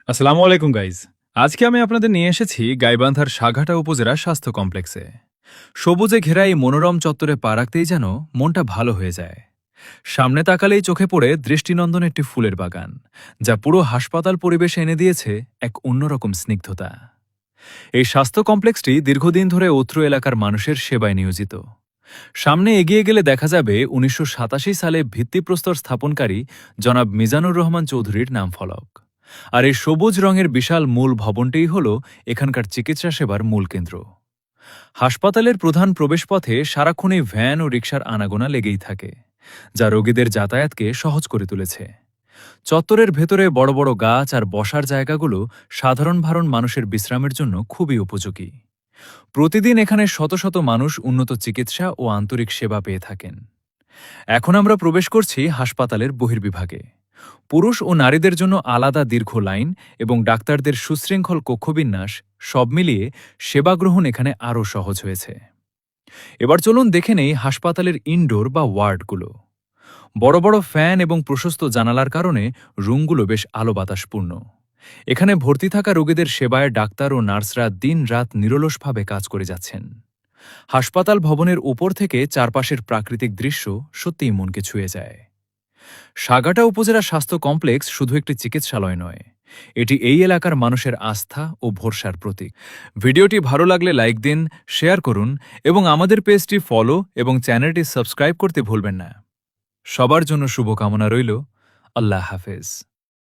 আসসালামু আলাইকুম গাইজ। আজকে আমি আপনাদের নিয়ে এসেছি গাইবান্ধার সাঘাটা উপজেলা স্বাস্থ্য কমপ্লেক্সে। সবুজে ঘেরা এই মনোরম চত্বরে পা রাখতেই যেন মনটা ভালো হয়ে যায়। সামনে তাকালেই চোখে পড়ে দৃষ্টিনন্দন একটি ফুলের বাগান, যা পুরো হাসপাতাল পরিবেশে এনে দিয়েছে এক অন্যরকম স্নিগ্ধতা। এই স্বাস্থ্য কমপ্লেক্সটি দীর্ঘদিন ধরে অত্র এলাকার মানুষের সেবায় নিয়োজিত। সামনে এগিয়ে গেলে দেখা যাবে ১৯৮৭ সালে ভিত্তিপ্রস্তর স্থাপনকারী জনাব মিজানুর রহমান চৌধুরীর নাম ফলক। আর এই সবুজ রঙের বিশাল মূল ভবনটিই হল এখানকার চিকিৎসা সেবার মূল কেন্দ্র। হাসপাতালের প্রধান প্রবেশপথে সারাক্ষণই ভ্যান ও রিকশার আনাগোনা লেগেই থাকে, যা রোগীদের যাতায়াতকে সহজ করে তুলেছে। চত্বরের ভেতরে বড় বড় গাছ আর বসার জায়গাগুলো সাধারণ মানুষের বিশ্রামের জন্য খুবই উপযোগী। প্রতিদিন এখানে শত শত মানুষ উন্নত চিকিৎসা ও আন্তরিক সেবা পেয়ে থাকেন। এখন আমরা প্রবেশ করছি হাসপাতালের বহির্বিভাগে। পুরুষ ও নারীদের জন্য আলাদা দীর্ঘ লাইন এবং ডাক্তারদের সুশৃঙ্খল কক্ষবিন্যাস সব মিলিয়ে সেবা গ্রহণ এখানে আরও সহজ হয়েছে। এবার চলুন দেখে নেই হাসপাতালের ইনডোর বা ওয়ার্ডগুলো। বড় বড় ফ্যান এবং প্রশস্ত জানালার কারণে রুমগুলো বেশ আলো বাতাসপূর্ণ। এখানে ভর্তি থাকা রোগীদের সেবায় ডাক্তার ও নার্সরা দিন রাত নিরলসভাবে কাজ করে যাচ্ছেন। হাসপাতাল ভবনের উপর থেকে চারপাশের প্রাকৃতিক দৃশ্য সত্যিই মনকে ছুঁয়ে যায়। সাঘাটা উপজেলা স্বাস্থ্য কমপ্লেক্স শুধু একটি চিকিৎসালয় নয়, এটি এই এলাকার মানুষের আস্থা ও ভরসার প্রতীক। ভিডিওটি ভালো লাগলে লাইক দিন, শেয়ার করুন এবং আমাদের পেজটি ফলো এবং চ্যানেলটি সাবস্ক্রাইব করতে ভুলবেন না। সবার জন্য শুভকামনা রইল। আল্লাহ হাফেজ।